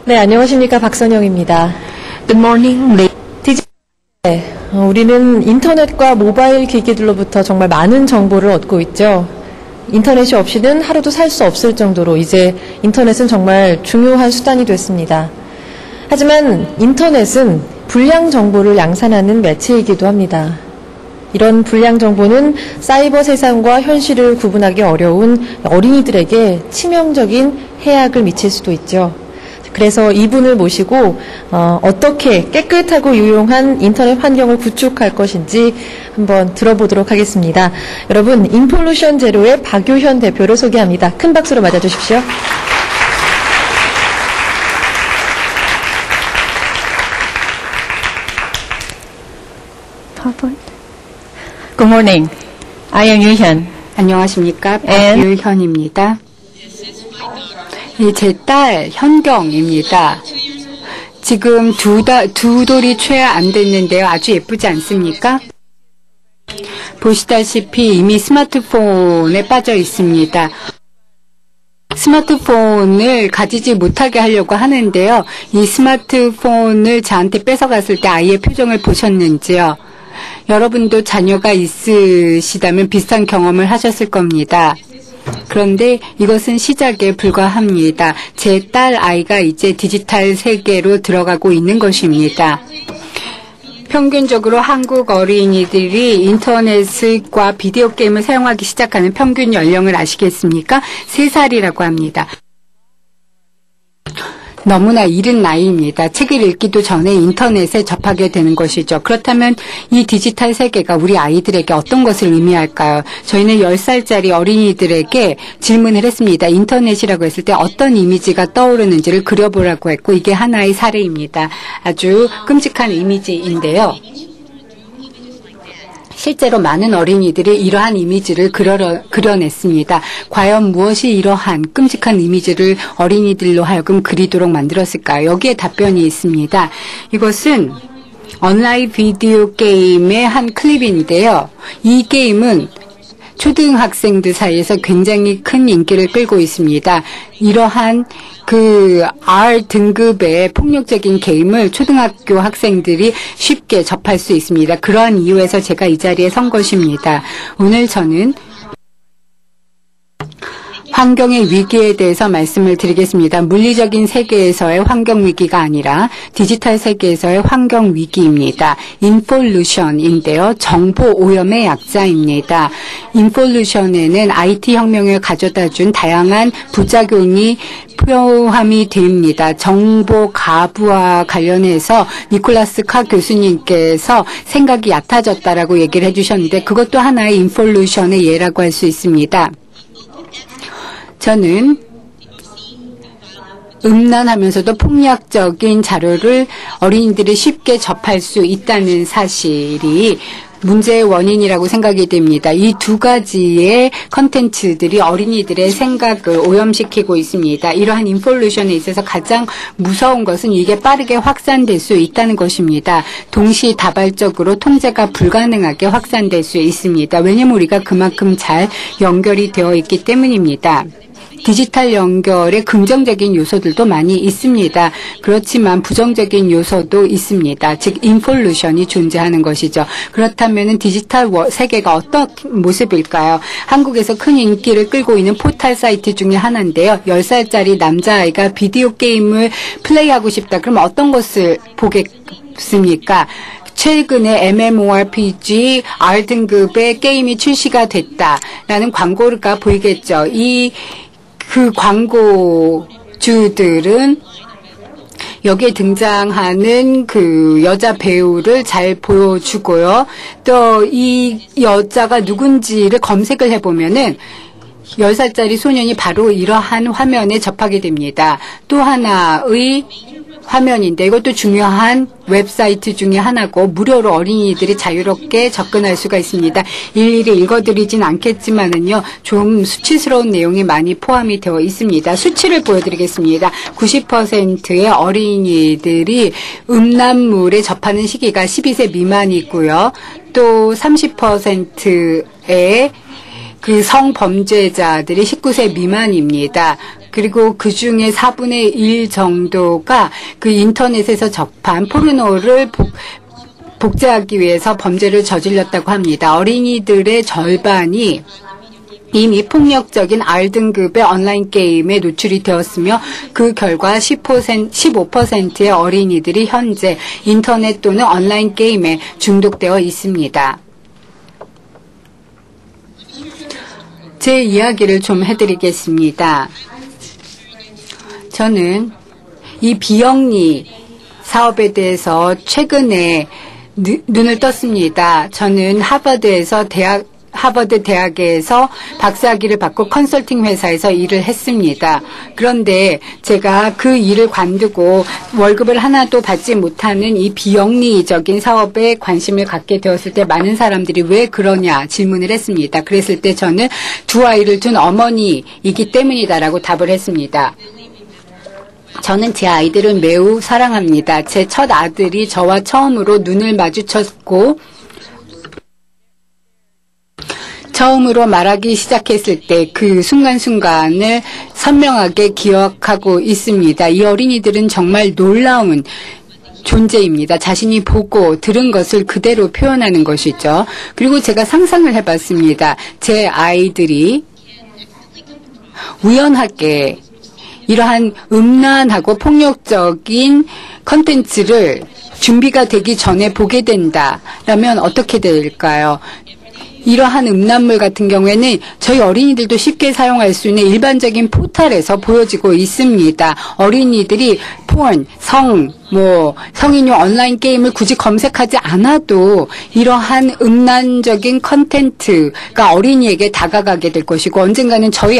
네, 안녕하십니까. 박선영입니다. Good morning. 우리는 인터넷과 모바일 기기들로부터 정말 많은 정보를 얻고 있죠. 인터넷이 없이는 하루도 살 수 없을 정도로 이제 인터넷은 정말 중요한 수단이 됐습니다. 하지만 인터넷은 불량 정보를 양산하는 매체이기도 합니다. 이런 불량 정보는 사이버 세상과 현실을 구분하기 어려운 어린이들에게 치명적인 해악을 미칠 수도 있죠. 그래서 이분을 모시고 어떻게 깨끗하고 유용한 인터넷 환경을 구축할 것인지 한번 들어보도록 하겠습니다. 여러분, 인폴루션 제로의 박효현 대표를 소개합니다. 큰 박수로 맞아주십시오. Good morning. I am Yuhyun. 안녕하십니까. 박유현입니다. 제 딸 현경입니다. 지금 두 돌이 채 안 됐는데요. 아주 예쁘지 않습니까? 보시다시피 이미 스마트폰에 빠져 있습니다. 스마트폰을 가지지 못하게 하려고 하는데요. 이 스마트폰을 저한테 뺏어갔을 때 아이의 표정을 보셨는지요? 여러분도 자녀가 있으시다면 비슷한 경험을 하셨을 겁니다. 그런데 이것은 시작에 불과합니다. 제 딸 아이가 이제 디지털 세계로 들어가고 있는 것입니다. 평균적으로 한국 어린이들이 인터넷과 비디오 게임을 사용하기 시작하는 평균 연령을 아시겠습니까? 3살이라고 합니다. 너무나 이른 나이입니다. 책을 읽기도 전에 인터넷에 접하게 되는 것이죠. 그렇다면 이 디지털 세계가 우리 아이들에게 어떤 것을 의미할까요? 저희는 10살짜리 어린이들에게 질문을 했습니다. 인터넷이라고 했을 때 어떤 이미지가 떠오르는지를 그려보라고 했고, 이게 하나의 사례입니다. 아주 끔찍한 이미지인데요. 실제로 많은 어린이들이 이러한 이미지를 그려냈습니다. 과연 무엇이 이러한 끔찍한 이미지를 어린이들로 하여금 그리도록 만들었을까요? 여기에 답변이 있습니다. 이것은 온라인 비디오 게임의 한 클립인데요. 이 게임은 초등학생들 사이에서 굉장히 큰 인기를 끌고 있습니다. 이러한 R 등급의 폭력적인 게임을 초등학교 학생들이 쉽게 접할 수 있습니다. 그러한 이유에서 제가 이 자리에 선 것입니다. 오늘 저는 환경의 위기에 대해서 말씀을 드리겠습니다. 물리적인 세계에서의 환경 위기가 아니라 디지털 세계에서의 환경 위기입니다. 인폴루션인데요. 정보 오염의 약자입니다. 인폴루션에는 IT 혁명을 가져다준 다양한 부작용이 포함이 됩니다. 정보 가부와 관련해서 니콜라스 카 교수님께서 생각이 얕아졌다라고 얘기를 해주셨는데, 그것도 하나의 인폴루션의 예라고 할 수 있습니다. 저는 음란하면서도 폭력적인 자료를 어린이들이 쉽게 접할 수 있다는 사실이 문제의 원인이라고 생각이 됩니다. 이 두 가지의 컨텐츠들이 어린이들의 생각을 오염시키고 있습니다. 이러한 인폴루션에 있어서 가장 무서운 것은 이게 빠르게 확산될 수 있다는 것입니다. 동시다발적으로 통제가 불가능하게 확산될 수 있습니다. 왜냐하면 우리가 그만큼 잘 연결이 되어 있기 때문입니다. 디지털 연결에 긍정적인 요소들도 많이 있습니다. 그렇지만 부정적인 요소도 있습니다. 즉 인폴루션이 존재하는 것이죠. 그렇다면 디지털 세계가 어떤 모습일까요? 한국에서 큰 인기를 끌고 있는 포털 사이트 중에 하나인데요. 10살짜리 남자아이가 비디오 게임을 플레이하고 싶다. 그럼 어떤 것을 보겠습니까? 최근에 MMORPG R등급의 게임이 출시가 됐다라는 광고가 보이겠죠. 그 광고주들은 여기에 등장하는 그 여자 배우를 잘 보여주고요. 또 이 여자가 누군지를 검색을 해보면은 10살짜리 소년이 바로 이러한 화면에 접하게 됩니다. 또 하나의 화면인데 이것도 중요한 웹사이트 중에 하나고 무료로 어린이들이 자유롭게 접근할 수가 있습니다. 일일이 읽어드리진 않겠지만은요, 좀 수치스러운 내용이 많이 포함이 되어 있습니다. 수치를 보여드리겠습니다. 90%의 어린이들이 음란물에 접하는 시기가 12세 미만이고요. 또 30%의 그 성범죄자들이 19세 미만입니다. 그리고 그 중에 4분의 1 정도가 그 인터넷에서 접한 포르노를 복제하기 위해서 범죄를 저질렀다고 합니다. 어린이들의 절반이 이미 폭력적인 R등급의 온라인 게임에 노출이 되었으며 그 결과 15%의 어린이들이 현재 인터넷 또는 온라인 게임에 중독되어 있습니다. 제 이야기를 좀 해드리겠습니다. 저는 이 비영리 사업에 대해서 최근에 눈을 떴습니다. 저는 하버드 대학에서 박사학위를 받고 컨설팅 회사에서 일을 했습니다. 그런데 제가 그 일을 관두고 월급을 하나도 받지 못하는 이 비영리적인 사업에 관심을 갖게 되었을 때 많은 사람들이 왜 그러냐 질문을 했습니다. 그랬을 때 저는 두 아이를 둔 어머니이기 때문이다라고 답을 했습니다. 저는 제 아이들을 매우 사랑합니다. 제 첫 아들이 저와 처음으로 눈을 마주쳤고 처음으로 말하기 시작했을 때 그 순간순간을 선명하게 기억하고 있습니다. 이 어린이들은 정말 놀라운 존재입니다. 자신이 보고 들은 것을 그대로 표현하는 것이죠. 그리고 제가 상상을 해봤습니다. 제 아이들이 우연하게 이러한 음란하고 폭력적인 컨텐츠를 준비가 되기 전에 보게 된다라면 어떻게 될까요? 이러한 음란물 같은 경우에는 저희 어린이들도 쉽게 사용할 수 있는 일반적인 포털에서 보여지고 있습니다. 어린이들이 폰, 성인용 온라인 게임을 굳이 검색하지 않아도 이러한 음란적인 컨텐츠가 어린이에게 다가가게 될 것이고 언젠가는 저희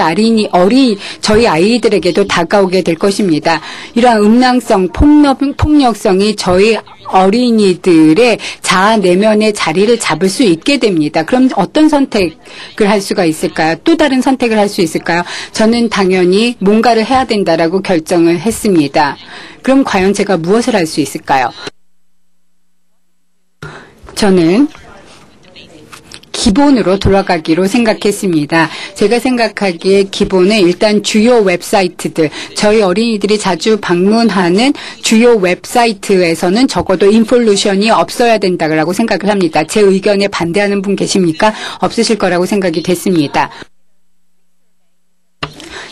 아이들에게도 다가오게 될 것입니다. 이러한 음란성, 폭력성이 저희 어린이들의 자아 내면의 자리를 잡을 수 있게 됩니다. 그럼 어떤 선택을 할 수가 있을까요? 또 다른 선택을 할 수 있을까요? 저는 당연히 뭔가를 해야 된다라고 결정을 했습니다. 그럼 과연 제가 무엇을 할 수 있을까요? 저는 기본으로 돌아가기로 생각했습니다. 제가 생각하기에 기본은 일단 주요 웹사이트들, 저희 어린이들이 자주 방문하는 주요 웹사이트에서는 적어도 인폴루션이 없어야 된다고 생각을 합니다. 제 의견에 반대하는 분 계십니까? 없으실 거라고 생각이 됐습니다.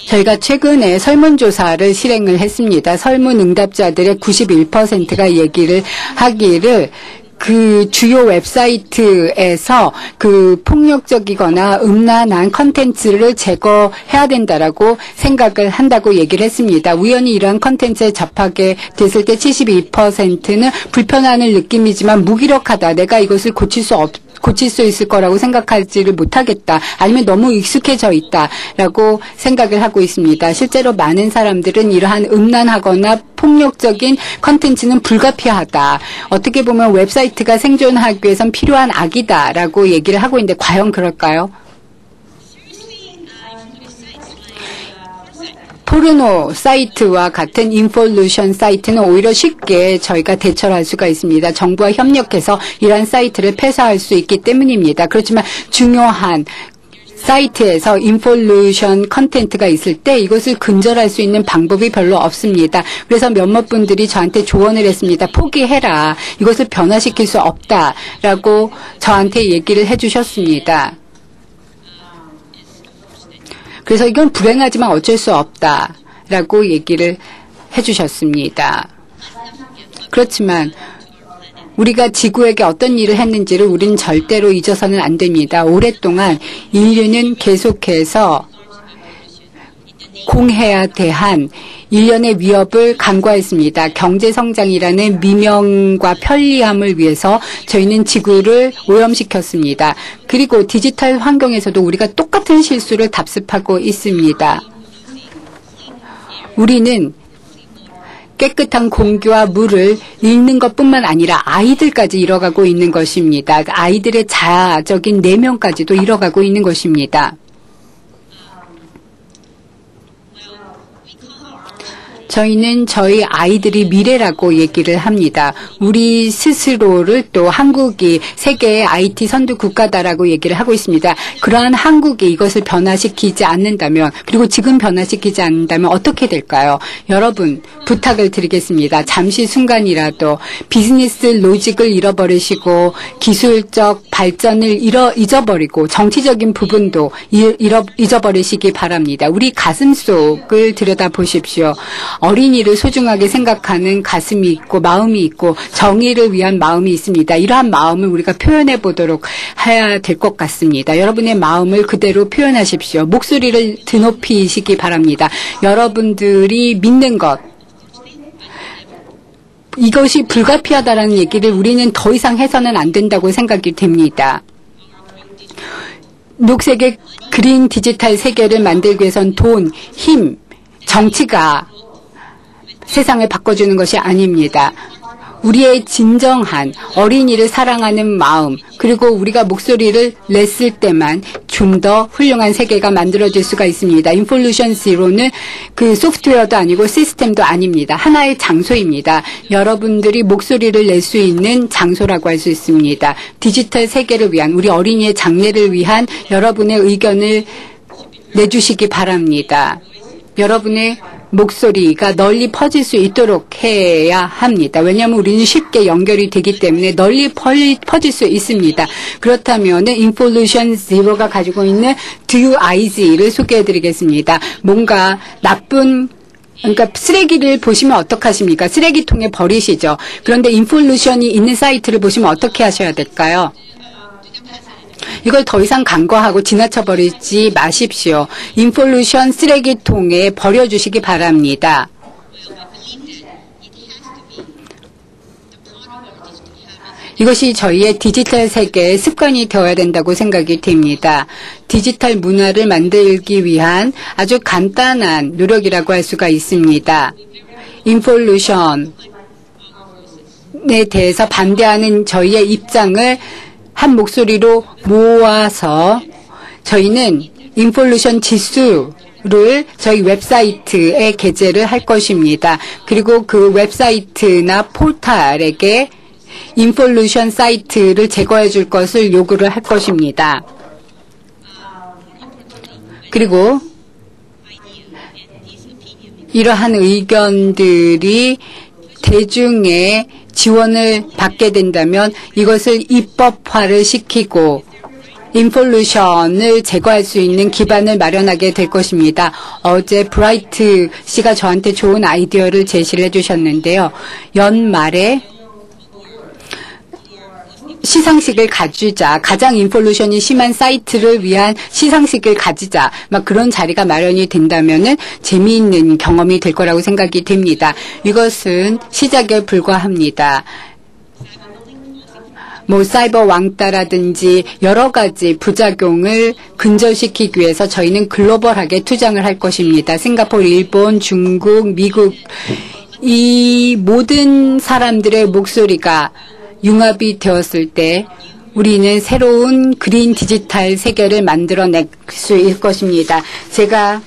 저희가 최근에 설문조사를 실행을 했습니다. 설문 응답자들의 91%가 얘기를 하기를 그 주요 웹사이트에서 그 폭력적이거나 음란한 컨텐츠를 제거해야 된다라고 생각을 한다고 얘기를 했습니다. 우연히 이러한 컨텐츠에 접하게 됐을 때 72%는 불편함을 느낌이지만 무기력하다. 내가 이것을 고칠 수 있을 거라고 생각하지를 못하겠다. 아니면 너무 익숙해져 있다라고 생각을 하고 있습니다. 실제로 많은 사람들은 이러한 음란하거나 폭력적인 컨텐츠는 불가피하다. 어떻게 보면 웹사이트가 생존하기 위해선 필요한 악이다라고 얘기를 하고 있는데 과연 그럴까요? 포르노 사이트와 같은 인폴루션 사이트는 오히려 쉽게 저희가 대처를 할 수가 있습니다. 정부와 협력해서 이러한 사이트를 폐쇄할 수 있기 때문입니다. 그렇지만 중요한 사이트에서 인폴루션 컨텐츠가 있을 때 이것을 근절할 수 있는 방법이 별로 없습니다. 그래서 몇몇 분들이 저한테 조언을 했습니다. 포기해라. 이것을 변화시킬 수 없다라고 저한테 얘기를 해주셨습니다. 그래서 이건 불행하지만 어쩔 수 없다라고 얘기를 해주셨습니다. 그렇지만 우리가 지구에게 어떤 일을 했는지를 우리는 절대로 잊어서는 안 됩니다. 오랫동안 인류는 계속해서 공해에 대한 일련의 위협을 간과했습니다. 경제성장이라는 미명과 편리함을 위해서 저희는 지구를 오염시켰습니다. 그리고 디지털 환경에서도 우리가 똑같은 실수를 답습하고 있습니다. 우리는 깨끗한 공기와 물을 잃는 것뿐만 아니라 아이들까지 잃어가고 있는 것입니다. 아이들의 자아적인 내면까지도 잃어가고 있는 것입니다. 저희는 저희 아이들이 미래라고 얘기를 합니다. 우리 스스로를 또 한국이 세계의 IT 선두 국가다라고 얘기를 하고 있습니다. 그러한 한국이 이것을 변화시키지 않는다면, 그리고 지금 변화시키지 않는다면 어떻게 될까요? 여러분, 부탁을 드리겠습니다. 잠시 순간이라도 비즈니스 로직을 잃어버리시고 기술적 발전을 잊어버리고 정치적인 부분도 잊어버리시기 바랍니다. 우리 가슴속을 들여다보십시오. 어린이를 소중하게 생각하는 가슴이 있고 마음이 있고 정의를 위한 마음이 있습니다. 이러한 마음을 우리가 표현해 보도록 해야 될 것 같습니다. 여러분의 마음을 그대로 표현하십시오. 목소리를 드높이시기 바랍니다. 여러분들이 믿는 것, 이것이 불가피하다라는 얘기를 우리는 더 이상 해서는 안 된다고 생각이 됩니다. 녹색의 그린 디지털 세계를 만들기 위해선 돈, 힘, 정치가 세상을 바꿔주는 것이 아닙니다. 우리의 진정한 어린이를 사랑하는 마음, 그리고 우리가 목소리를 냈을 때만 좀 더 훌륭한 세계가 만들어질 수가 있습니다. 인폴루션 제로는 그 소프트웨어도 아니고 시스템도 아닙니다. 하나의 장소입니다. 여러분들이 목소리를 낼 수 있는 장소라고 할 수 있습니다. 디지털 세계를 위한, 우리 어린이의 장래를 위한 여러분의 의견을 내주시기 바랍니다. 여러분의 목소리가 널리 퍼질 수 있도록 해야 합니다. 왜냐하면 우리는 쉽게 연결이 되기 때문에 널리 퍼질 수 있습니다. 그렇다면 인폴루션 제로가 가지고 있는 Do IG를 소개해드리겠습니다. 뭔가 나쁜, 그러니까 쓰레기를 보시면 어떡하십니까? 쓰레기통에 버리시죠. 그런데 인폴루션이 있는 사이트를 보시면 어떻게 하셔야 될까요? 이걸 더 이상 간과하고 지나쳐버리지 마십시오. 인폴루션 쓰레기통에 버려주시기 바랍니다. 이것이 저희의 디지털 세계의 습관이 되어야 된다고 생각이 됩니다. 디지털 문화를 만들기 위한 아주 간단한 노력이라고 할 수가 있습니다. 인폴루션에 대해서 반대하는 저희의 입장을 한 목소리로 모아서 저희는 인폴루션 지수를 저희 웹사이트에 게재를 할 것입니다. 그리고 그 웹사이트나 포털에게 인폴루션 사이트를 제거해 줄 것을 요구를 할 것입니다. 그리고 이러한 의견들이 대중의 지원을 받게 된다면 이것을 입법화를 시키고 인폴루션을 제거할 수 있는 기반을 마련하게 될 것입니다. 어제 브라이트 씨가 저한테 좋은 아이디어를 제시를 해주셨는데요. 연말에 시상식을 가지자. 가장 인폴루션이 심한 사이트를 위한 시상식을 가지자. 막 그런 자리가 마련이 된다면은 재미있는 경험이 될 거라고 생각이 됩니다. 이것은 시작에 불과합니다. 사이버 왕따라든지 여러 가지 부작용을 근절시키기 위해서 저희는 글로벌하게 투쟁을 할 것입니다. 싱가포르, 일본, 중국, 미국, 이 모든 사람들의 목소리가 융합이 되었을 때 우리는 새로운 그린 디지털 세계를 만들어낼 수 있을 것입니다. 제가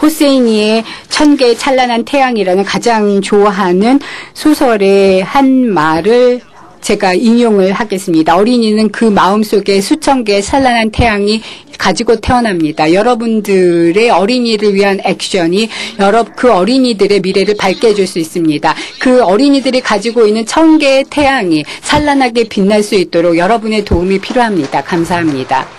호세이니의 1000개의 찬란한 태양이라는 가장 좋아하는 소설의 한 말을 제가 인용을 하겠습니다. 어린이는 그 마음속에 수천 개의 찬란한 태양이 가지고 태어납니다. 여러분들의 어린이를 위한 액션이 그 어린이들의 미래를 밝게 해줄 수 있습니다. 그 어린이들이 가지고 있는 1000개의 태양이 찬란하게 빛날 수 있도록 여러분의 도움이 필요합니다. 감사합니다.